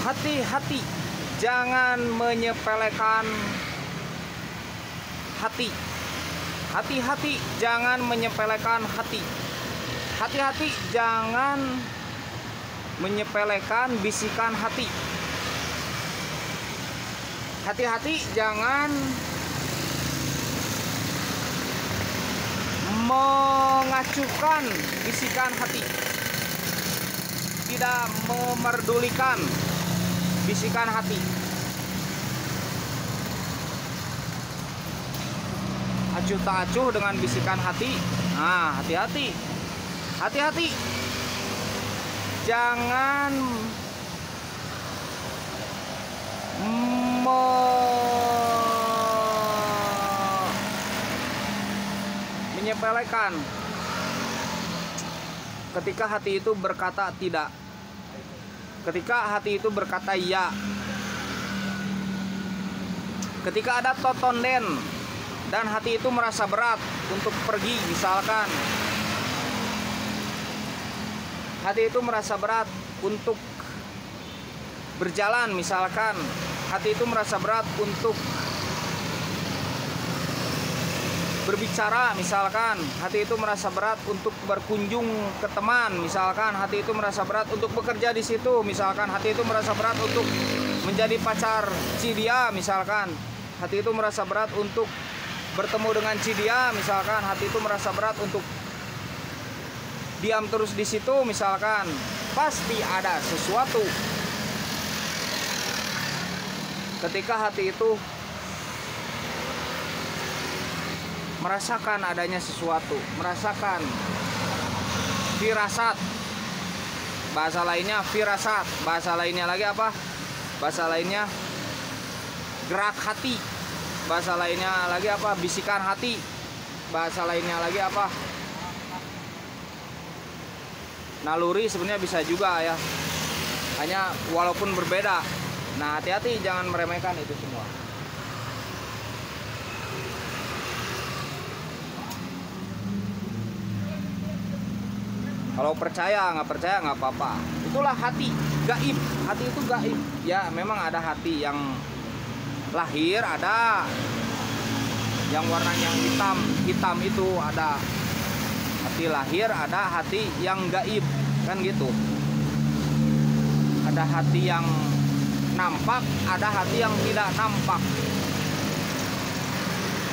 Hati-hati, jangan menyepelekan hati. Hati-hati, jangan menyepelekan hati. Hati-hati, jangan menyepelekan bisikan hati. Hati-hati, jangan mengacuhkan bisikan hati. Tidak memerdulikan bisikan hati. Acuh tak acuh dengan bisikan hati. Nah, hati-hati. Hati-hati. Jangan menyepelekan ketika hati itu berkata tidak. Ketika hati itu berkata ya. Ketika ada totonden dan hati itu merasa berat untuk pergi, misalkan hati itu merasa berat untuk berjalan, misalkan hati itu merasa berat untuk berbicara, misalkan hati itu merasa berat untuk berkunjung ke teman, misalkan hati itu merasa berat untuk bekerja di situ, misalkan hati itu merasa berat untuk menjadi pacar Cidia, misalkan hati itu merasa berat untuk bertemu dengan Cidia, misalkan hati itu merasa berat untuk diam terus di situ, misalkan pasti ada sesuatu. Ketika hati itu merasakan adanya sesuatu, merasakan firasat, bahasa lainnya firasat, bahasa lainnya lagi apa? Bahasa lainnya gerak hati, bahasa lainnya lagi apa? Bisikan hati, bahasa lainnya lagi apa? Naluri sebenarnya bisa juga ya, hanya walaupun berbeda. Nah, hati-hati, jangan meremehkan itu semua. Kalau percaya nggak apa-apa. Itulah hati gaib. Hati itu gaib. Ya, memang ada hati yang lahir, ada yang warnanya hitam itu ada. Hati lahir, ada hati yang gaib, kan gitu. Ada hati yang nampak, ada hati yang tidak nampak.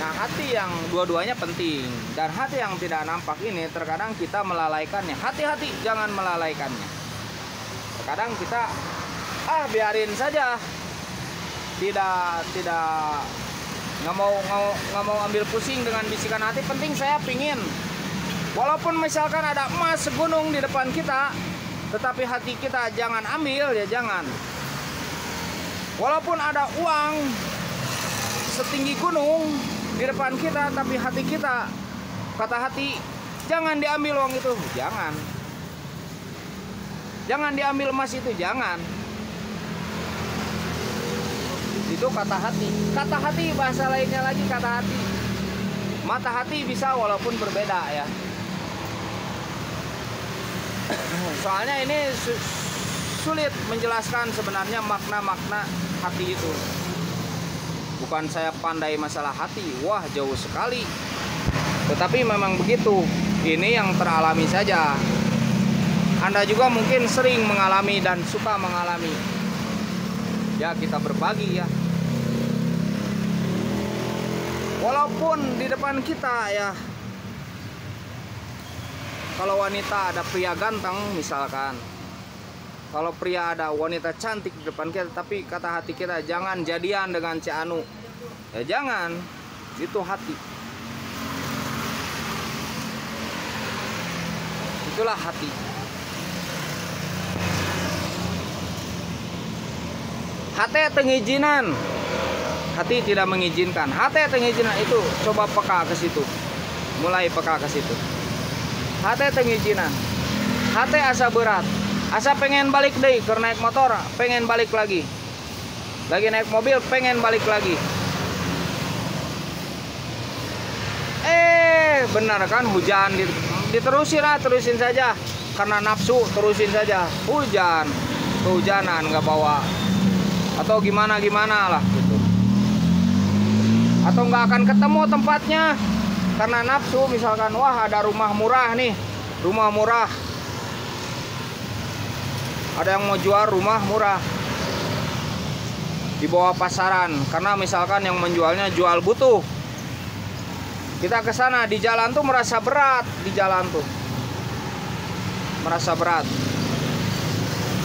Nah, hati yang dua-duanya penting. Dan hati yang tidak nampak ini terkadang kita melalaikannya. Hati-hati, jangan melalaikannya. Terkadang kita biarin saja. Nggak mau ambil pusing dengan bisikan hati. Penting saya pingin. Walaupun misalkan ada emas segunung di depan kita, tetapi hati kita jangan ambil, ya jangan. Walaupun ada uang setinggi gunung di depan kita, tapi hati kita, kata hati, jangan diambil uang itu, jangan. Jangan diambil emas itu, jangan. Itu kata hati. Kata hati, bahasa lainnya lagi kata hati. Mata hati bisa walaupun berbeda ya. Soalnya ini sulit menjelaskan sebenarnya makna-makna hati itu. Bukan saya pandai masalah hati, wah jauh sekali. Tetapi memang begitu. Ini yang teralami saja. Anda juga mungkin sering mengalami dan suka mengalami. Ya, kita berbagi ya. Walaupun di depan kita ya, kalau wanita ada pria ganteng misalkan, kalau pria ada wanita cantik di depan kita, tapi kata hati kita jangan jadian dengan si Anu. Ya jangan, itu hati. Itulah hati. Hati tengijinan. Hati tidak mengizinkan. Hati tengijinan itu coba peka ke situ. Mulai peka ke situ. Hati tengijinan. Hati asa berat. Asa pengen balik deh, karena naik motor pengen balik lagi. Lagi naik mobil pengen balik lagi. Benar kan, hujan diterusin saja. Karena nafsu terusin saja. Hujan. kehujanan nggak bawa, atau gimana lah gitu, atau nggak akan ketemu tempatnya karena nafsu. Misalkan wah ada rumah murah nih, rumah murah, ada yang mau jual rumah murah di bawah pasaran, karena misalkan yang menjualnya jual butuh. Kita ke sana, di jalan tuh merasa berat, di jalan tuh merasa berat.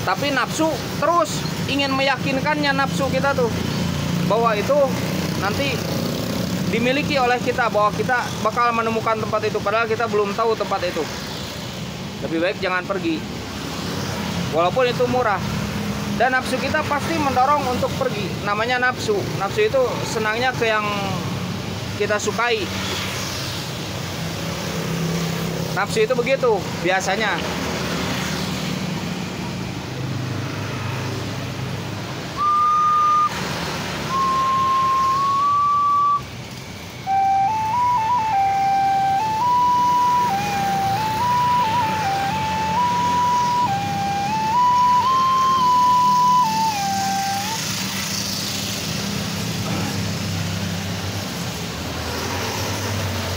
Tapi nafsu terus ingin meyakinkannya, nafsu kita tuh bahwa itu nanti dimiliki oleh kita, bahwa kita bakal menemukan tempat itu, padahal kita belum tahu tempat itu. Lebih baik jangan pergi walaupun itu murah. Dan nafsu kita pasti mendorong untuk pergi. Namanya nafsu. Nafsu itu senangnya ke yang kita sukai. Nafsu itu begitu biasanya.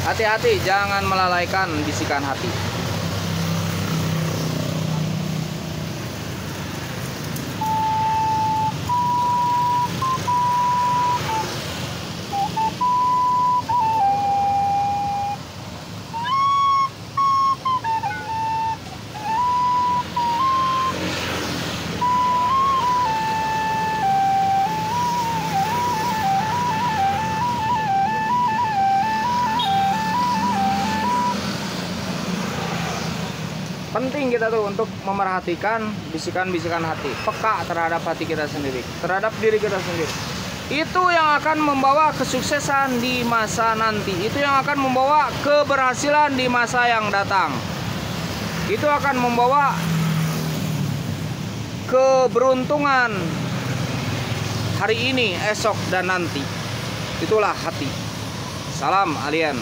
Hati-hati, jangan melalaikan bisikan hati. Penting kita tuh untuk memerhatikan bisikan-bisikan hati, peka terhadap hati kita sendiri, terhadap diri kita sendiri. Itu yang akan membawa kesuksesan di masa nanti. Itu yang akan membawa keberhasilan di masa yang datang. Itu akan membawa keberuntungan hari ini, esok, dan nanti. Itulah hati. Salam alien.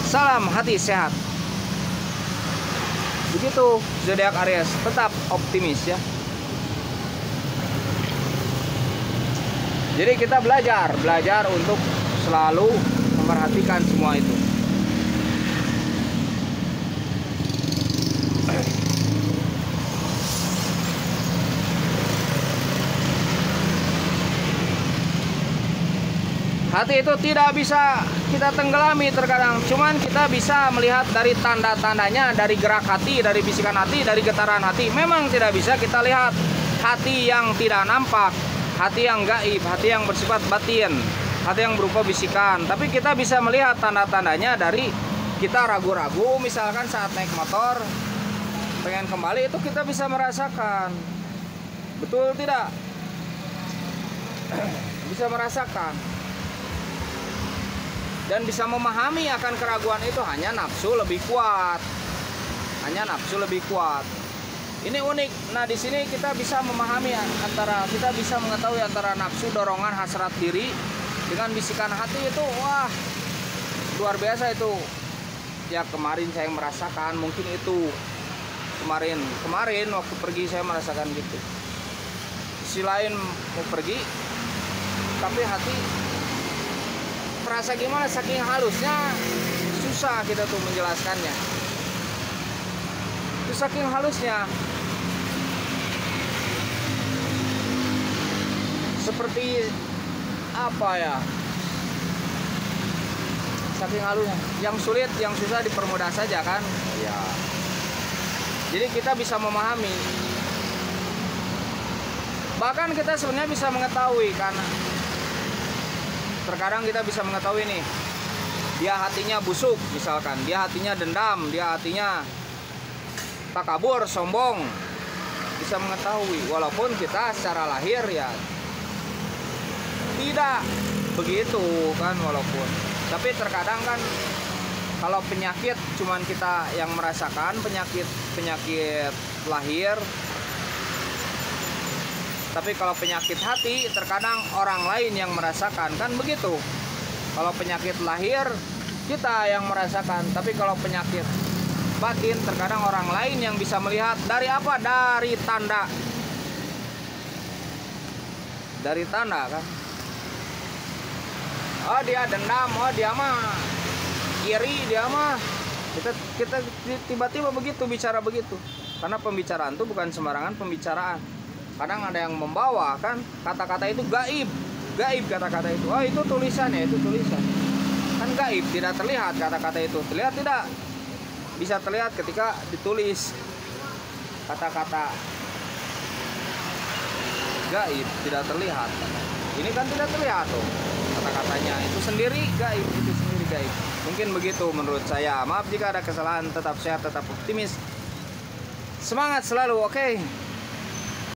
Salam hati sehat. Begitu zodiak Aries, tetap optimis ya. Jadi kita belajar untuk selalu memperhatikan semua itu. Hati itu tidak bisa kita tenggelami terkadang, cuman kita bisa melihat dari tanda-tandanya, dari gerak hati, dari bisikan hati, dari getaran hati. Memang tidak bisa kita lihat hati yang tidak nampak, hati yang gaib, hati yang bersifat batin, hati yang berupa bisikan. Tapi kita bisa melihat tanda-tandanya dari kita ragu-ragu, misalkan saat naik motor pengen kembali, itu kita bisa merasakan. Betul tidak? Bisa merasakan. Dan bisa memahami akan keraguan itu hanya nafsu lebih kuat. Hanya nafsu lebih kuat. Ini unik. Nah, di sini kita bisa memahami antara, kita bisa mengetahui antara nafsu, dorongan, hasrat diri dengan bisikan hati itu, wah, luar biasa itu. Ya, kemarin saya merasakan mungkin itu. Kemarin waktu pergi saya merasakan gitu. Sisi lain mau pergi, tapi hati merasa gimana, saking halusnya susah kita tuh menjelaskannya. Itu saking halusnya, seperti apa ya, saking halusnya. Yang sulit, yang susah dipermudah saja kan ya. Jadi kita bisa memahami, bahkan kita sebenarnya bisa mengetahui, karena terkadang kita bisa mengetahui nih, dia hatinya busuk misalkan, dia hatinya dendam, dia hatinya takabur, sombong. Bisa mengetahui, walaupun kita secara lahir ya tidak begitu kan, walaupun. Tapi terkadang kan kalau penyakit cuman kita yang merasakan, penyakit lahir. Tapi kalau penyakit hati terkadang orang lain yang merasakan, kan begitu. Kalau penyakit lahir kita yang merasakan, tapi kalau penyakit batin. Terkadang orang lain yang bisa melihat dari apa? Dari tanda. Dari tanda kan. Oh dia dendam, oh dia mah iri, dia mah. Kita tiba-tiba begitu bicara begitu. Karena pembicaraan itu bukan sembarangan pembicaraan. Kadang ada yang membawa kan kata-kata itu gaib. Gaib kata-kata itu. Oh itu tulisan ya, itu tulisan. Kan gaib, tidak terlihat kata-kata itu. Terlihat tidak? Bisa terlihat ketika ditulis. Kata-kata gaib tidak terlihat. Ini kan tidak terlihat tuh. Kata-katanya itu sendiri gaib, itu sendiri gaib. Mungkin begitu menurut saya. Maaf jika ada kesalahan, tetap sehat, tetap optimis. Semangat selalu, oke?